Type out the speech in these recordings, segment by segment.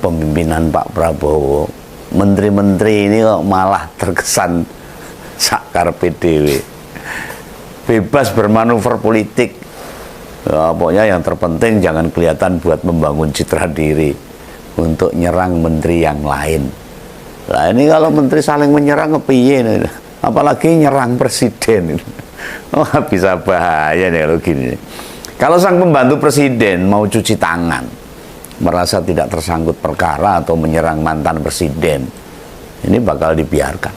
Pemimpinan Pak Prabowo, menteri-menteri ini kok malah terkesan sakar PDW, bebas bermanuver politik. Ya, pokoknya yang terpenting jangan kelihatan buat membangun citra diri untuk nyerang menteri yang lain. Nah ini kalau menteri saling menyerang kepiye, apalagi nyerang presiden. Oh, bisa bahaya nih kalau gini. Kalau sang pembantu presiden mau cuci tangan, merasa tidak tersangkut perkara atau menyerang mantan presiden, ini bakal dibiarkan.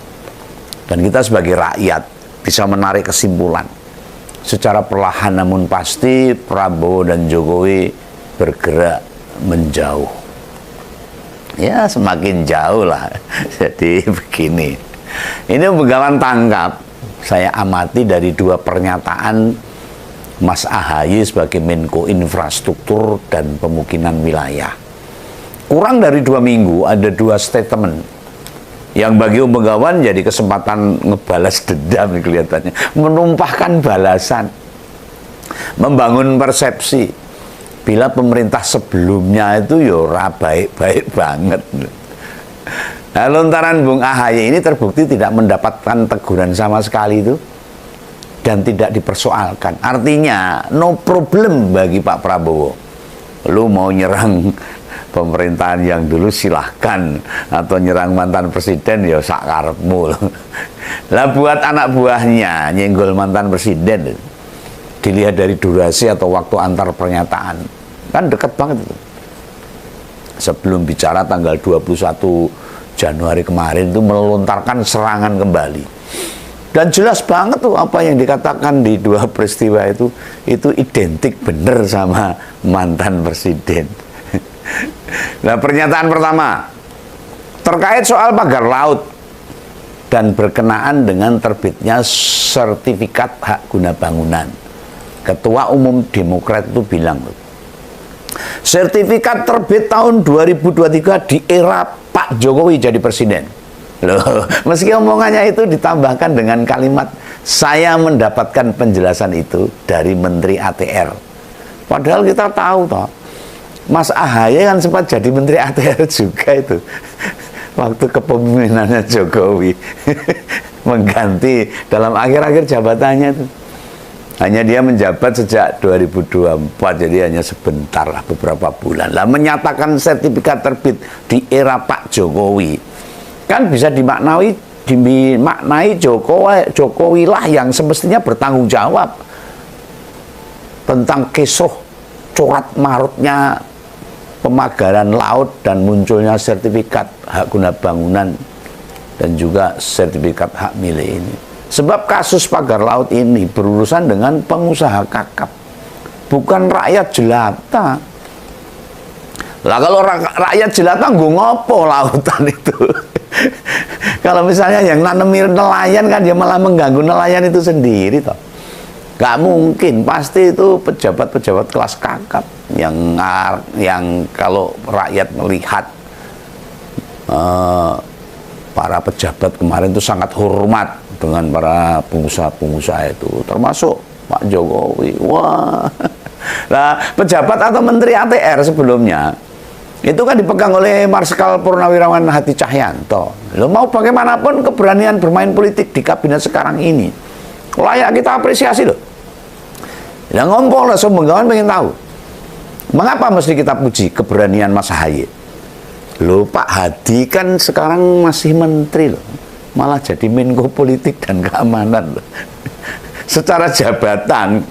Dan kita sebagai rakyat bisa menarik kesimpulan secara perlahan namun pasti Prabowo dan Jokowi bergerak menjauh. Ya semakin jauh lah. Jadi begini, ini pegangan tangkap saya amati dari dua pernyataan Mas AHY sebagai Menko Infrastruktur dan Pemukiman Wilayah. Kurang dari 2 minggu ada 2 statement yang bagi Begawan jadi kesempatan ngebalas dendam kelihatannya, menumpahkan balasan, membangun persepsi bila pemerintah sebelumnya itu ya baik-baik banget. Nah, lontaran Bung AHY ini terbukti tidak mendapatkan teguran sama sekali itu dan tidak dipersoalkan. Artinya no problem bagi Pak Prabowo. Lu mau nyerang pemerintahan yang dulu silahkan, atau nyerang mantan presiden ya sak karepmu. Lah buat anak buahnya nyenggol mantan presiden, dilihat dari durasi atau waktu antar pernyataan, kan deket banget itu. Sebelum bicara tanggal 21 Januari kemarin itu melontarkan serangan kembali. Dan jelas banget tuh apa yang dikatakan di 2 peristiwa itu identik bener sama mantan presiden. Nah, pernyataan pertama terkait soal pagar laut dan berkenaan dengan terbitnya sertifikat hak guna bangunan. Ketua Umum Demokrat itu bilang, sertifikat terbit tahun 2023 di era Pak Jokowi jadi presiden. Loh, meski omongannya itu ditambahkan dengan kalimat, saya mendapatkan penjelasan itu dari Menteri ATR. Padahal kita tahu toh, Mas AHY kan sempat jadi Menteri ATR juga itu waktu kepemimpinannya Jokowi. Mengganti dalam akhir-akhir jabatannya itu. Hanya dia menjabat sejak 2024, jadi hanya sebentar lah, beberapa bulan lah, menyatakan sertifikat terbit di era Pak Jokowi. Kan bisa dimaknai Jokowi lah yang semestinya bertanggung jawab tentang kisruh corat marutnya pemagaran laut dan munculnya sertifikat hak guna bangunan dan juga sertifikat hak milik ini. Sebab kasus pagar laut ini berurusan dengan pengusaha kakap, bukan rakyat jelata. Lah kalau rakyat jelata nggo ngopo lautan itu? Kalau misalnya yang nanemi nelayan kan dia malah mengganggu nelayan itu sendiri toh. Gak mungkin, pasti itu pejabat-pejabat kelas kakap yang kalau rakyat melihat para pejabat kemarin itu sangat hormat dengan para pengusaha-pengusaha itu, termasuk Pak Jokowi. Wah, nah pejabat atau Menteri ATR sebelumnya itu kan dipegang oleh Marsikal Purnawirawan Hadi Cahyanto. Lo mau bagaimanapun keberanian bermain politik di kabinet sekarang ini layak kita apresiasi loh. Ya ngompol lah, semua kawan pengen tahu mengapa mesti kita puji keberanian Mas AHY. Loh, Pak Hadi kan sekarang masih menteri loh, malah jadi Menko Politik dan Keamanan loh. Secara jabatan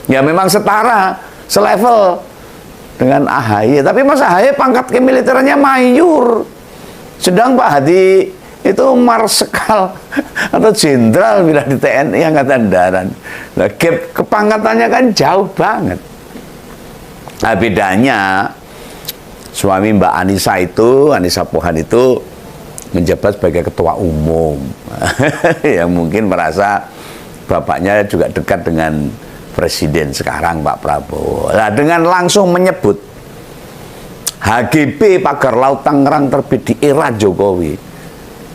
ya memang setara, selevel dengan AHY, tapi Mas AHY pangkat kemiliterannya mayor, sedang Pak Hadi itu marsekal atau jenderal bila di TNI Angkatan Darat. Nah, gap kepangkatannya kan jauh banget. Nah, bedanya suami Mbak Anissa itu, Anissa Pohan itu menjabat sebagai ketua umum. Yang mungkin merasa bapaknya juga dekat dengan presiden sekarang Pak Prabowo. Nah, dengan langsung menyebut HGB pagar laut Tangerang terbit di era Jokowi,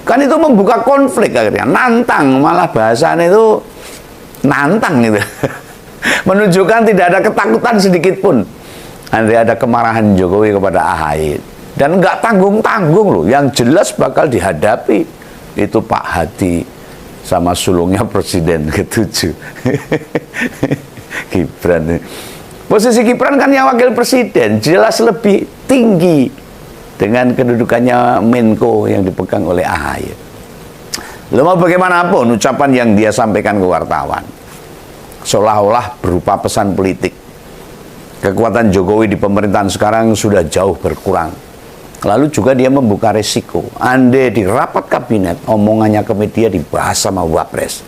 kan itu membuka konflik akhirnya, nantang, malah bahasanya itu nantang gitu. Menunjukkan tidak ada ketakutan sedikit pun. Nanti ada kemarahan Jokowi kepada AHY. Dan nggak tanggung-tanggung loh, yang jelas bakal dihadapi itu Pak Hadi sama sulungnya Presiden ke-7. Gibran. Posisi Gibran kan yang wakil presiden, jelas lebih tinggi dengan kedudukannya Menko yang dipegang oleh AHY. Lalu mau bagaimanapun ucapan yang dia sampaikan ke wartawan, seolah-olah berupa pesan politik. Kekuatan Jokowi di pemerintahan sekarang sudah jauh berkurang. Lalu juga dia membuka resiko, andai di rapat kabinet omongannya ke media dibahas sama Wapres,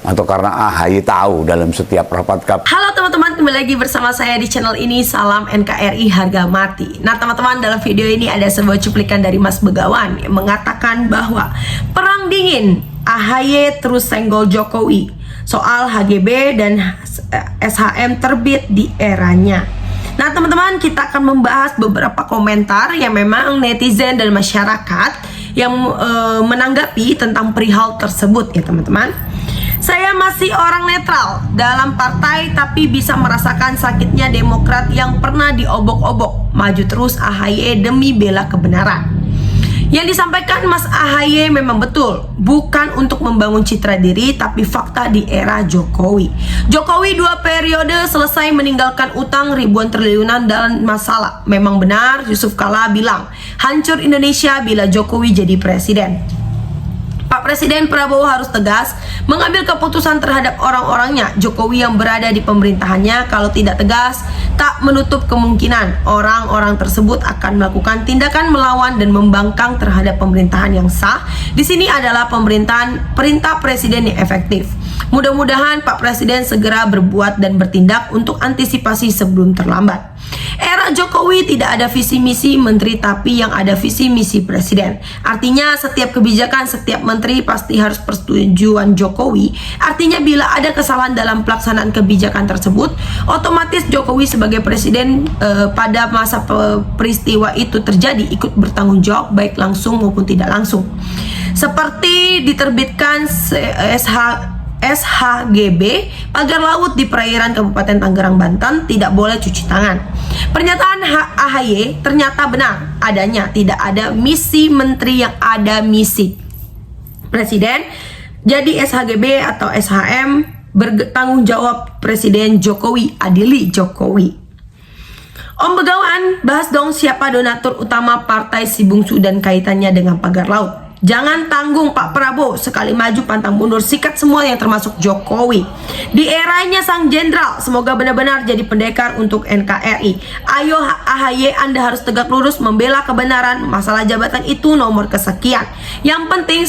atau karena AHY tahu dalam setiap rapat kabinet. Halo teman-teman, kembali lagi bersama saya di channel ini. Salam NKRI harga mati. Nah teman-teman, dalam video ini ada sebuah cuplikan dari Mas Begawan yang mengatakan bahwa perang dingin, AHY terus senggol Jokowi soal HGB dan SHM terbit di eranya. Nah teman-teman, kita akan membahas beberapa komentar yang memang netizen dan masyarakat yang menanggapi tentang perihal tersebut ya teman-teman. Saya masih orang netral dalam partai tapi bisa merasakan sakitnya Demokrat yang pernah diobok-obok. Maju terus AHY demi bela kebenaran. Yang disampaikan Mas AHY memang betul, bukan untuk membangun citra diri, tapi fakta di era Jokowi. Jokowi 2 periode selesai meninggalkan utang ribuan triliunan dan masalah. Memang benar Yusuf Kala bilang, hancur Indonesia bila Jokowi jadi presiden. Pak Presiden Prabowo harus tegas mengambil keputusan terhadap orang-orangnya. Jokowi yang berada di pemerintahannya kalau tidak tegas, tak menutup kemungkinan orang-orang tersebut akan melakukan tindakan melawan dan membangkang terhadap pemerintahan yang sah. Di sini adalah perintah presiden yang efektif. Mudah-mudahan Pak Presiden segera berbuat dan bertindak untuk antisipasi sebelum terlambat. Era Jokowi tidak ada visi misi menteri, tapi yang ada visi misi presiden. Artinya setiap kebijakan setiap menteri pasti harus persetujuan Jokowi. Artinya bila ada kesalahan dalam pelaksanaan kebijakan tersebut, otomatis Jokowi sebagai presiden pada masa peristiwa itu terjadi ikut bertanggung jawab baik langsung maupun tidak langsung. Seperti diterbitkan SHGB, pagar laut di perairan Kabupaten Tangerang, Banten tidak boleh cuci tangan. Pernyataan AHY ternyata benar adanya, tidak ada misi menteri yang ada misi presiden. Jadi SHGB atau SHM bertanggung jawab Presiden Jokowi, adili Jokowi. Om Begawan, bahas dong siapa donatur utama partai si bungsu dan kaitannya dengan pagar laut. Jangan tanggung Pak Prabowo, sekali maju pantang mundur, sikat semua yang termasuk Jokowi. Di eranya sang jenderal, semoga benar-benar jadi pendekar untuk NKRI. Ayo AHY, Anda harus tegak lurus membela kebenaran. Masalah jabatan itu nomor kesekian. Yang penting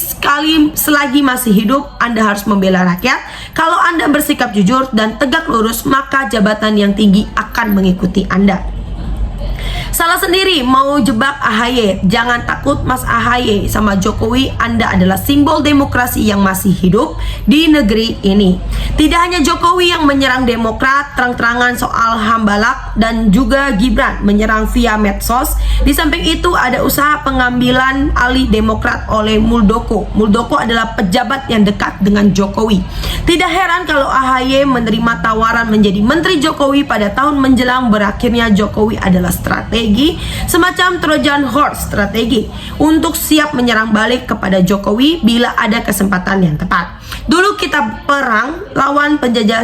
selagi masih hidup, Anda harus membela rakyat. Kalau Anda bersikap jujur dan tegak lurus, maka jabatan yang tinggi akan mengikuti Anda. Salah sendiri mau jebak AHY. Jangan takut Mas AHY sama Jokowi, Anda adalah simbol demokrasi yang masih hidup di negeri ini. Tidak hanya Jokowi yang menyerang Demokrat terang-terangan soal Hambalak, dan juga Gibran menyerang via medsos. Di samping itu ada usaha pengambilan alih Demokrat oleh Muldoko. Muldoko adalah pejabat yang dekat dengan Jokowi. Tidak heran kalau AHY menerima tawaran menjadi Menteri Jokowi pada tahun menjelang berakhirnya Jokowi adalah strategi, semacam Trojan Horse strategi untuk siap menyerang balik kepada Jokowi bila ada kesempatan yang tepat. Dulu kita perang lawan penjajah,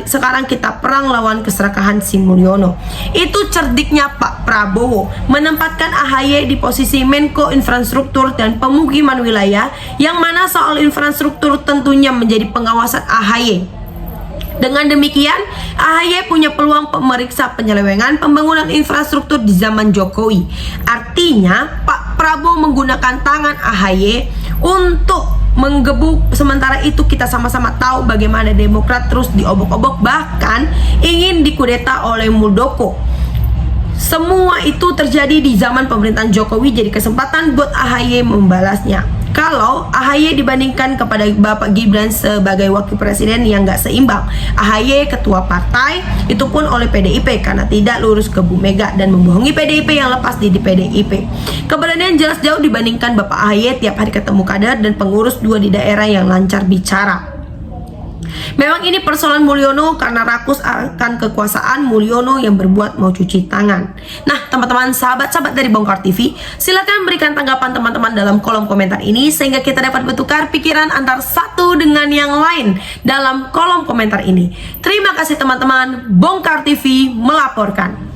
sekarang kita perang lawan keserakahan si Mulyono. Itu cerdiknya Pak Prabowo, menempatkan AHY di posisi Menko Infrastruktur dan Pemukiman Wilayah, yang mana soal infrastruktur tentunya menjadi pengawasan AHY. Dengan demikian, AHY punya peluang memeriksa penyelewengan pembangunan infrastruktur di zaman Jokowi. Artinya, Pak Prabowo menggunakan tangan AHY untuk menggebuk. Sementara itu kita sama-sama tahu bagaimana Demokrat terus diobok-obok, bahkan ingin dikudeta oleh Muldoko. Semua itu terjadi di zaman pemerintahan Jokowi, jadi kesempatan buat AHY membalasnya. Kalau AHY dibandingkan kepada Bapak Gibran sebagai wakil presiden yang gak seimbang. AHY ketua partai, itu pun oleh PDIP karena tidak lurus ke Bu Mega dan membohongi PDIP yang lepas di PDIP. Keberanian jelas jauh dibandingkan Bapak AHY tiap hari ketemu kader dan pengurus 2 di daerah yang lancar bicara. Memang ini persoalan Mulyono karena rakus akan kekuasaan Mulyono yang berbuat mau cuci tangan. Nah, teman-teman, sahabat-sahabat dari Bongkar TV, silakan berikan tanggapan teman-teman dalam kolom komentar ini sehingga kita dapat bertukar pikiran antar satu dengan yang lain dalam kolom komentar ini. Terima kasih teman-teman, Bongkar TV melaporkan.